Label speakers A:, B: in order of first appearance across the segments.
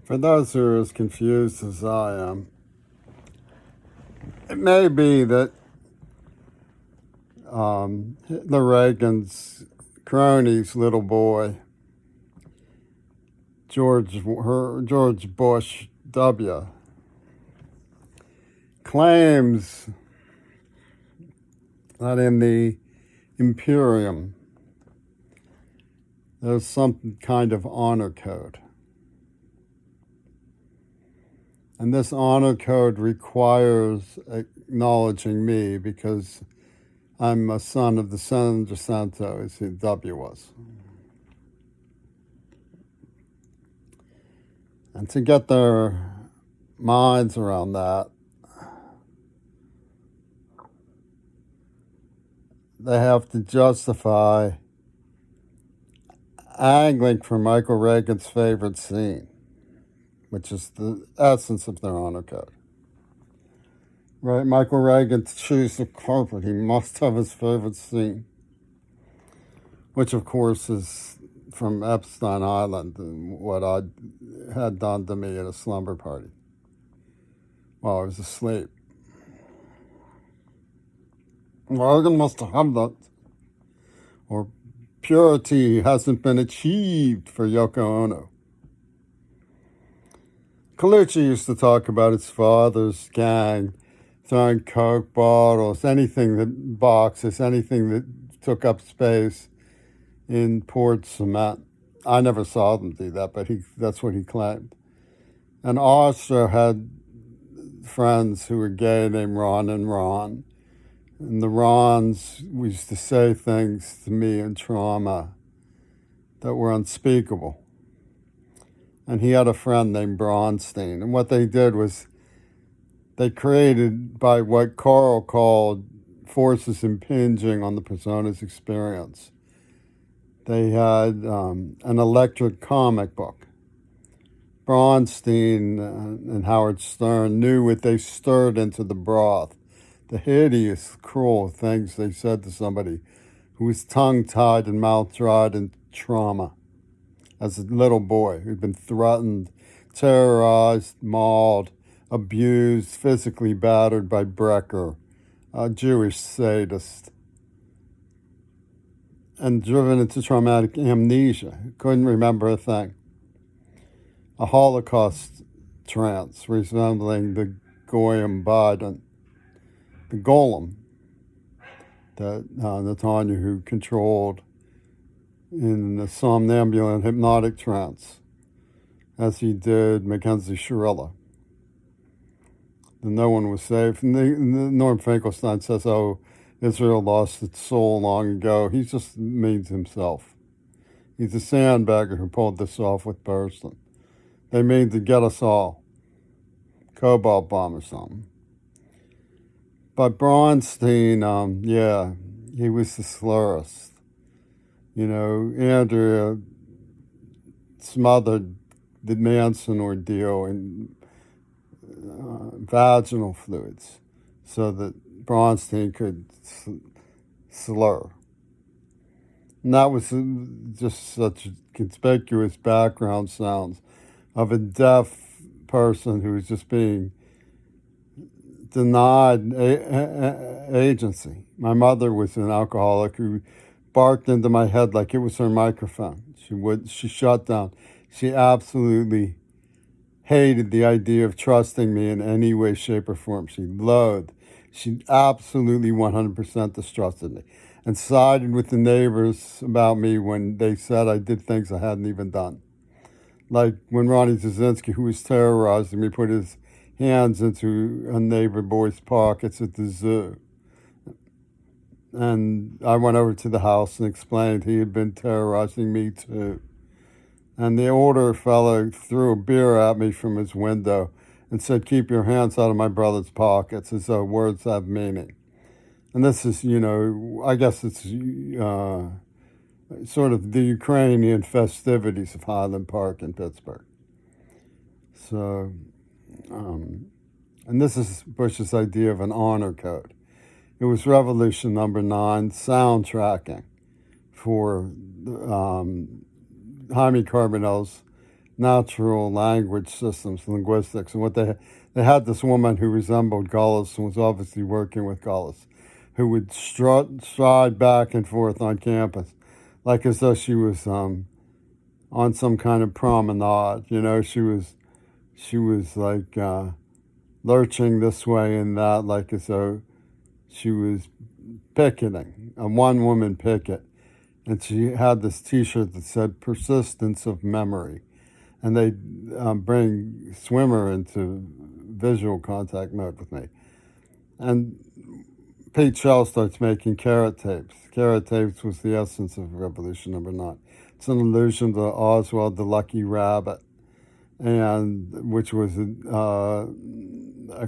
A: For those who are as confused as I am, it may be that Hitler Reagan's crony's little boy, George Bush W., claims that in the Imperium there's some kind of honor code. And this honor code requires acknowledging me because I'm a son of the Senator Santos, who W was. And to get their minds around that, they have to justify angling for Michael Reagan's favorite scene, which is the essence of their honor code. Right, Michael Reagan chews the carpet. He must have his favorite scene, which of course is from Epstein Island and what I had done to me at a slumber party while I was asleep. Reagan must have that, or purity hasn't been achieved for Yoko Ono. Colucci used to talk about his father's gang throwing Coke bottles, boxes, anything that took up space in poured cement. I never saw them do that, but that's what he claimed. And Austro had friends who were gay named Ron and Ron. And the Rons used to say things to me in trauma that were unspeakable. And he had a friend named Bronstein. And what they did was they created, by what Carl called forces impinging on the persona's experience, they had an electric comic book. Bronstein and Howard Stern knew what they stirred into the broth, the hideous, cruel things they said to somebody who was tongue-tied and mouth-dried in trauma as a little boy who'd been threatened, terrorized, mauled, abused, physically battered by Brecker, a Jewish sadist, and driven into traumatic amnesia. Couldn't remember a thing. A Holocaust trance resembling the Goyim Biden, the golem that Netanyahu controlled in the somnambulant hypnotic trance, as he did Mackenzie Shirilla. And no one was safe. And Norm Finkelstein says, oh, Israel lost its soul long ago. He just means himself. He's a sandbagger who pulled this off with Burston. They mean to get us all. Cobalt bomb or something. But Bronstein, he was the slurist. You know, Andrea smothered the Manson ordeal in vaginal fluids so that Bronstein could slur. And that was just such conspicuous background sounds of a deaf person who was just being denied agency. My mother was an alcoholic who barked into my head like it was her microphone. She shut down. She absolutely hated the idea of trusting me in any way, shape, or form. She absolutely 100% distrusted me and sided with the neighbors about me when they said I did things I hadn't even done. Like when Ronnie Zazinski, who was terrorizing me, put his hands into a neighbor boy's pockets at the zoo. And I went over to the house and explained he had been terrorizing me too. And the older fellow threw a beer at me from his window and said, keep your hands out of my brother's pockets, as though words have meaning. And this is, I guess it's sort of the Ukrainian festivities of Highland Park in Pittsburgh. So, and this is Bush's idea of an honor code. It was Revolution number 9, soundtracking for Jaime Carbonell's natural language systems, linguistics, and what they had this woman who resembled Gullis and was obviously working with Gullis, who would stride back and forth on campus, like as though she was on some kind of promenade. You know, she was like lurching this way and that, like as though she was picketing, a one woman picket. And she had this T-shirt that said "Persistence of Memory," and they bring Swimmer into visual contact mode with me. And Pete Shell starts making carrot tapes. Carrot tapes was the essence of Revolution #9. It's an allusion to Oswald the Lucky Rabbit, and which was a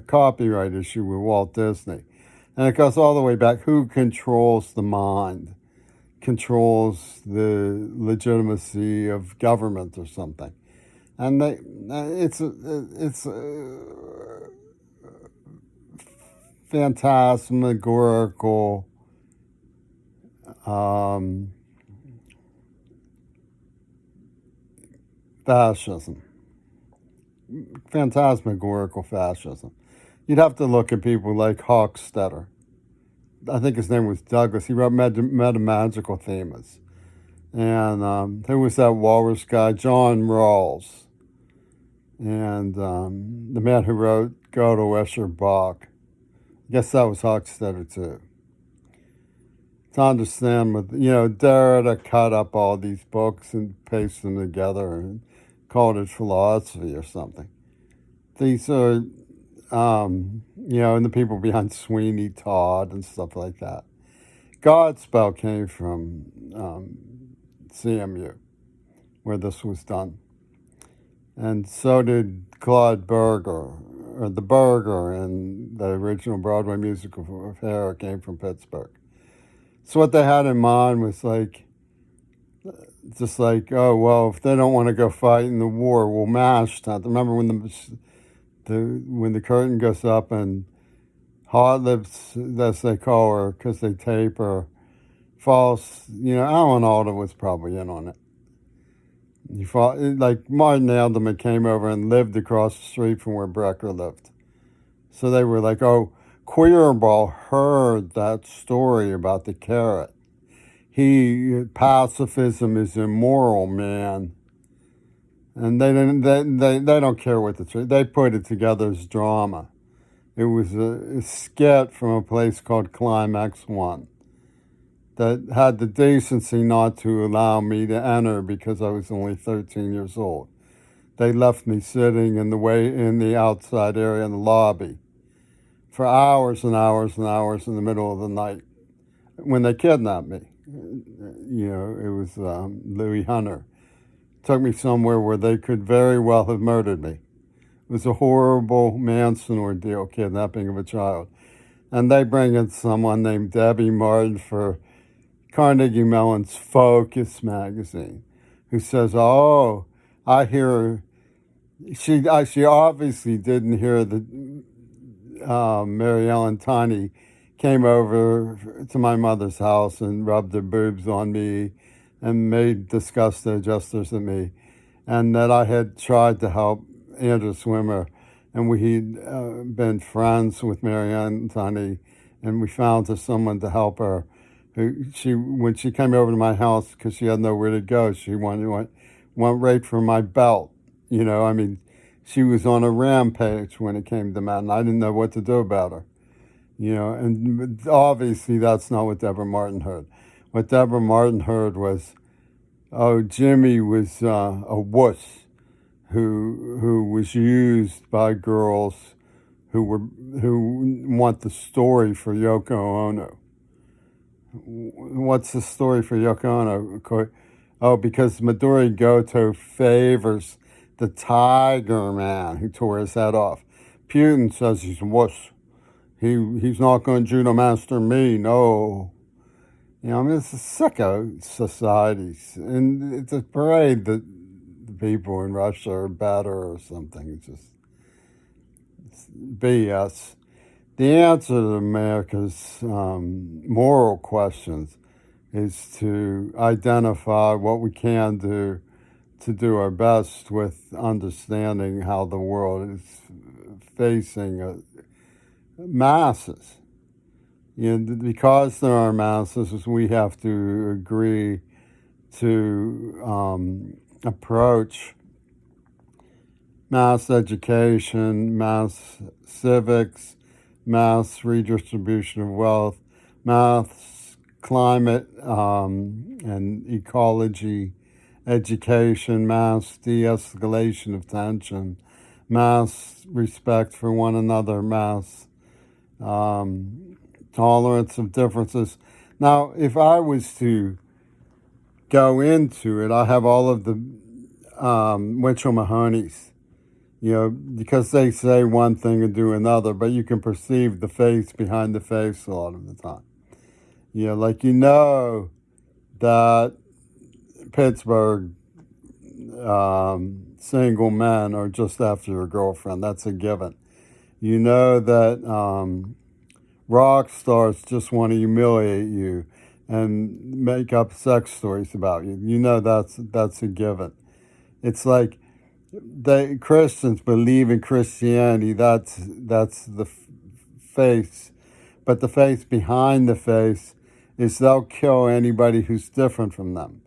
A: copyright issue with Walt Disney. And it goes all the way back. Who controls the mind? Controls the legitimacy of government or something. And it's phantasmagorical fascism. Phantasmagorical fascism. You'd have to look at people like Hochstetter. I think his name was Douglas. He wrote Metamagical Themas. And who was that walrus guy? John Rawls. And the man who wrote Go to Escher Bach. I guess that was Hochstetter too. To understand, Derrida cut up all these books and pasted them together and called it philosophy or something. These are, and the people behind Sweeney Todd and stuff like that. Godspell came from CMU, where this was done. And so did Claude Berger, or the Berger, and the original Broadway musical of Hair came from Pittsburgh. So what they had in mind was just like, oh, well, if they don't want to go fight in the war, we'll mash that. Remember when the curtain goes up and Hot Lips, as they call her, because they tape her, false, Alan Alda was probably in on it. Like Martin Alderman came over and lived across the street from where Brecker lived. So they were like, oh, Queerball heard that story about the carrot. Pacifism is immoral, man. And they don't care what the truth. They put it together as drama. It was a skit from a place called Climax One that had the decency not to allow me to enter because I was only 13 years old. They left me sitting in the outside area in the lobby for hours and hours and hours in the middle of the night when they kidnapped me. It was Louis Hunter. Took me somewhere where they could very well have murdered me. It was a horrible Manson ordeal, kidnapping of a child. And they bring in someone named Debbie Martin for Carnegie Mellon's Focus magazine, who says, oh, I hear, she obviously didn't hear that Mary Ellen Tiny came over to my mother's house and rubbed her boobs on me and made disgusted gestures at me, and that I had tried to help Andrew Swimmer, and we'd been friends with Mary Ellen Tiny, and we found her someone to help her. When she came over to my house because she had nowhere to go, she went right for my belt. She was on a rampage when it came to that, and I didn't know what to do about her. And obviously that's not what Deborah Martin heard. What Deborah Martin heard was, oh, Jimmy was a wuss who was used by girls who want the story for Yoko Ono. What's the story for Yoko Ono? Oh, because Midori Goto favors the Tiger Man who tore his head off. Putin says he's a wuss. He's not going to judo master me, no. It's a sicko societies. And it's a parade that the people in Russia are better or something. It's BS. The answer to America's moral questions is to identify what we can do to do our best with understanding how the world is facing masses. Because there are masses, we have to agree to approach mass education, mass civics, mass redistribution of wealth, mass climate and ecology education, mass de-escalation of tension, mass respect for one another, mass tolerance of differences. Now, if I was to go into it, I have all of the Mitchell Mahoney's, because they say one thing and do another, but you can perceive the face behind the face a lot of the time. That Pittsburgh single men are just after your girlfriend. That's a given. That rock stars just want to humiliate you and make up sex stories about you. That's a given. It's like Christians believe in Christianity. That's the face, but the face behind the face is they'll kill anybody who's different from them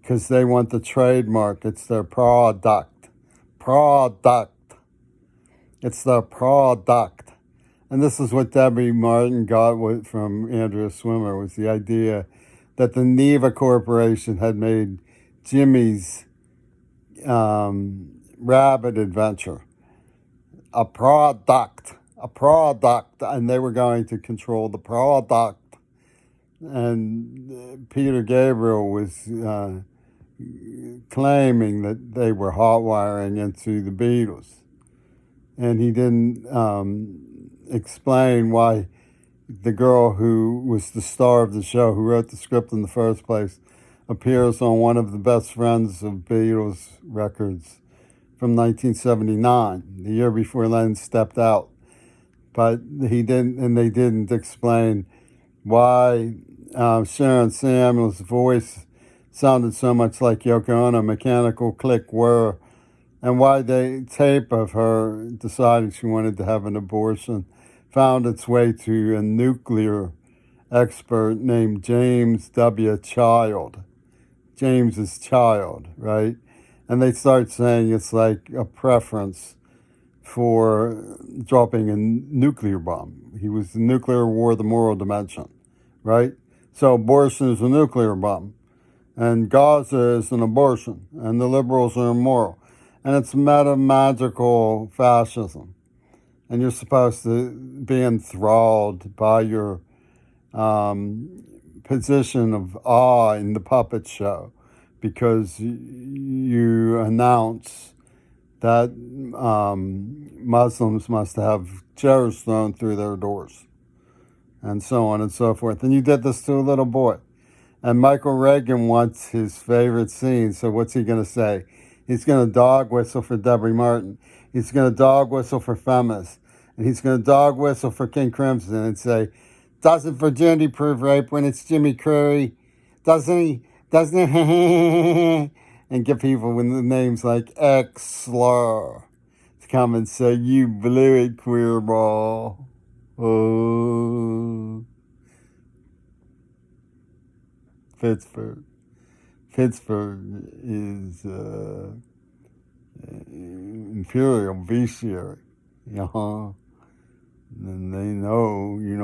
A: because they want the trademark. It's their product. It's their product. And this is what Debbie Martin got from Andrea Swimmer, was the idea that the Neva Corporation had made Jimmy's rabbit adventure a product, and they were going to control the product. And Peter Gabriel was claiming that they were hot wiring into the Beatles. And he didn't explain why the girl who was the star of the show, who wrote the script in the first place, appears on one of the best friends of Beatles records from 1979, the year before Lennon stepped out. But they didn't explain why Sharon Samuel's voice sounded so much like Yoko Ono, Mechanical Click Whir, and why the tape of her deciding she wanted to have an abortion found its way to a nuclear expert named James W. Child. James's child, right? And they start saying it's like a preference for dropping a nuclear bomb. He was the nuclear war, the moral dimension, right? So abortion is a nuclear bomb, and Gaza is an abortion, and the liberals are immoral. And it's meta-magical fascism. And you're supposed to be enthralled by your position of awe in the puppet show, because you announce that Muslims must have chairs thrown through their doors, and so on and so forth. And you did this to a little boy. And Michael Reagan wants his favorite scene, so what's he going to say? He's going to dog whistle for Debbie Martin. He's going to dog whistle for feminists. And he's going to dog whistle for King Crimson and say, doesn't virginity prove rape when it's Jimmy Curry? Doesn't he? Doesn't he? And give people with the names like X Slur to come and say, you blew it, queer ball. Oh. Pittsburgh is Imperial beastiary. And they know you